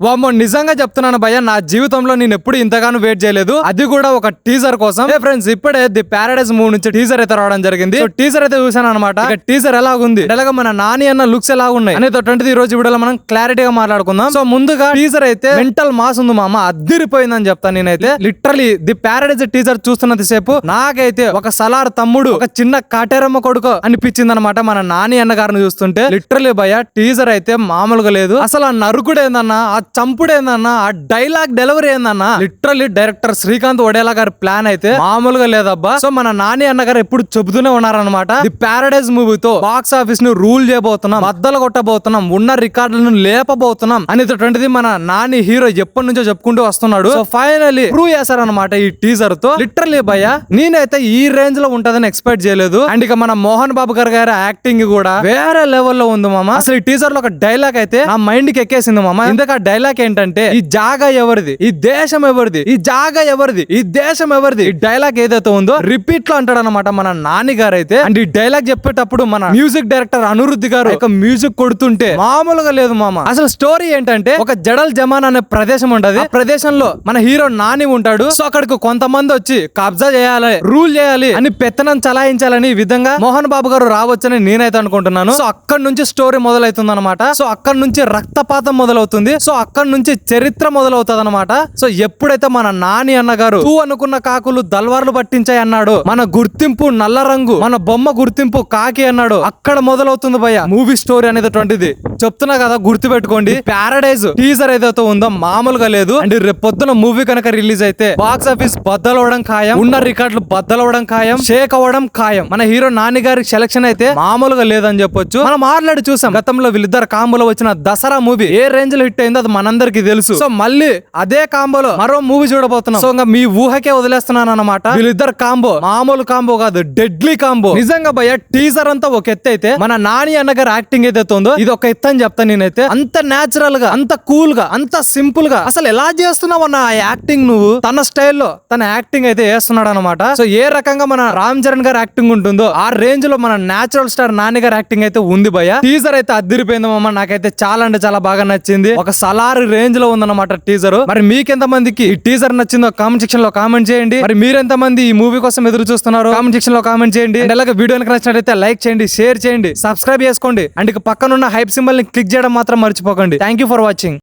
వామ్మో నిజంగా చెప్తున్నాను భయ్య, నా జీవితంలో నేను ఎప్పుడు ఇంతగానో వెయిట్ చేయలేదు, అది కూడా ఒక టీజర్ కోసం. ఫ్రెండ్స్ ఇప్పుడే ది ప్యారడైజ్ మూవీ నుంచి టీజర్ అయితే రావడం జరిగింది. సో టీజర్ అయితే చూసాను అనమాట. టీజర్ ఎలా ఉంది, అలాగే మన నాని అన్న లుక్స్ ఎలా ఉన్నాయి అనేది ఈ రోజు వీడియోలో మనం క్లారిటీగా మాట్లాడుకుందాం. సో ముందుగా టీజర్ అయితే మెంటల్ మాస్ ఉంది మామ, అద్దిరిపోయిందని చెప్తాను నేనైతే. లిటరలీ ది ప్యారడైజ్ టీజర్ చూస్తున్నంత సేపు నాకైతే ఒక సలార్ తమ్ముడు, ఒక చిన్న కాటేరమ్మ కొడుకు అనిపించింది అనమాట మన నాని అన్న గారిని చూస్తుంటే. లిటరలీ భయ్య టీజర్ అయితే మామూలుగా లేదు. అసలు ఆ నరుకుడు ఏందన్నా, ఆ చంపుడు ఏందన్నా, ఆ డైలాగ్ డెలివరీ ఏందన్నా, లిటరలీ డైరెక్టర్ శ్రీకాంత్ వడేలా గారి ప్లాన్ అయితే మామూలుగా లేదబ్బా. సో మన నాని అన్న గారు ఎప్పుడు చెబుతూనే ఉన్నారనమాట, ది ప్యారడైజ్ మూవీతో బాక్స్ ఆఫీస్ ని రూల్ చేయబోతున్నాం, బద్దలు కొట్టబోతున్నాం, ఉన్న రికార్డులను లేపబోతున్నాం అనేటువంటిది మన నాని హీరో ఎప్పటి నుంచో చెప్పుకుంటూ వస్తున్నాడు. సో ఫైనలీ ప్రూవ్ చేశారనమాట ఈ టీజర్ తో. లిటరలీ భయ్య నేనైతే ఈ రేంజ్ లో ఉంటదని ఎక్స్పెక్ట్ చేయలేదు. అండ్ ఇక మన మోహన్ బాబు గారి యాక్టింగ్ కూడా వేరే లెవెల్లో ఉంది మామ. అసలు ఈ టీజర్ లో ఒక డైలాగ్ అయితే నా మైండ్ కి ఎక్కేసింది మామ. ఇందుకు ఆ డైలాగ్ ఏంటంటే, ఈ జాగా ఎవరిది, ఈ దేశం ఎవరిది, ఈ జాగా ఎవరిది, ఈ దేశం ఎవరిది. ఈ డైలాగ్ ఏదైతే ఉందో రిపీట్ లో అంటాడు అనమాట మన నాని గారు అయితే. అండ్ ఈ డైలాగ్ చెప్పేటప్పుడు మన మ్యూజిక్ డైరెక్టర్ అనిరుద్ధ్ గారు ఒక మ్యూజిక్ కొడుతుంటే మామూలుగా లేదు మామ. అసలు స్టోరీ ఏంటంటే, ఒక జడల్ జమాన్ అనే ప్రదేశం ఉంటది. ఆ ప్రదేశంలో మన హీరో నాని ఉంటాడు. సో అక్కడికి కొంతమంది వచ్చి కబ్జా చేయాలి, రూల్ చేయాలి అని పెత్తనం చలాయించాలని ఈ విధంగా మోహన్ బాబు గారు రావచ్చని నేనైతే అనుకుంటున్నాను. సో అక్కడ నుంచి స్టోరీ మొదలవుతుంది అనమాట. సో అక్కడ నుంచి రక్తపాతం మొదలవుతుంది. సో అక్కడ నుంచి చరిత్ర మొదలవుతుంది అనమాట. సో ఎప్పుడైతే మన నాని అన్న గారు తూ అనుకున్న కాకులు దల్వార్లు పట్టించాయి అన్నాడు, మన గుర్తింపు నల్ల రంగు, మన బొమ్మ గుర్తింపు కాకి అన్నాడు, అక్కడ మొదలవుతుంది భయ్య మూవీ స్టోరీ అనేటువంటిది. చెప్తున్నా కదా, గుర్తు పెట్టుకోండి. ప్యారడైజ్ టీజర్ ఏదైతే ఉందో మామూలుగా లేదు. అండ్ రేపు పొద్దున మూవీ కనుక రిలీజ్ అయితే బాక్స్ ఆఫీస్ బద్దలవడం ఖాయం, ఉన్న రికార్డులు బద్దలవడం ఖాయం, షేక్ అవ్వడం ఖాయం. మన హీరో నాని గారి సెలక్షన్ అయితే మామూలుగా లేదని చెప్పొచ్చు. మనం ఆల్రెడీ చూసాం గతంలో వీళ్ళిద్దరు కాంబోలో వచ్చిన దసరా మూవీ ఏ రేంజ్ లో హిట్ అయిందో అది మనందరికి తెలుసు. సో మళ్ళీ అదే కాంబోలో మరో మూవీ చూడబోతున్నాం. సో ఇంకా మీ ఊహకే వదిలేస్తున్నాను అనమాట. వీళ్ళిద్దరు కాంబో మామూలు కాంబో కాదు, డెడ్లీ కాంబో. నిజంగా భయ్య టీజర్ అంతా ఒక ఎత్తు అయితే, మన నాని అన్న గారి యాక్టింగ్ ఏదైతే ఉందో ఇది ఒక ఎత్తు అని చెప్తాను నేనైతే. అంత నేచురల్ గా, అంత కూల్ గా, అంత సింపుల్ గా, అసలు ఎలా చేస్తున్నావు అన్న ఆ యాక్టింగ్ నువ్వు. తన స్టైల్లో తన యాక్టింగ్ అయితే వేస్తున్నాడు అనమాట. సో ఏ రకంగా మన రామ్ చరణ్ గారి యాక్టింగ్ ఉంటుందో ఆ రేంజ్ లో మన నేచురల్ స్టార్ నాని గారి యాక్టింగ్ అయితే ఉంది భయ్య. టీజర్ అయితే అదిరిపోయింది మామ, నాకైతే చాలా అంటే చాలా బాగా నచ్చింది. ఒక సలార్ రేంజ్ లో ఉందన్నమాట టీజర్. మరి మీకెంత మందికి ఈ టీజర్ నచ్చిందో కామెంట్ సెక్షన్ లో కామెంట్ చేయండి. మరి మీరెంత మంది ఈ మూవీ కోసం ఎదురు చూస్తున్నారో కామెంట్ సెక్షన్ లో కామెంట్ చేయండి. అండ్ అలాగే వీడియో నచ్చినట్లయితే లైక్ చేయండి, షేర్ చేయండి, సబ్స్క్రైబ్ చేసుకోండి. అండ్ ఇక పక్కనున్న హైప్ సింబల్ ని క్లిక్ చేయడం మాత్రం మర్చిపోకండి. Thank you for watching.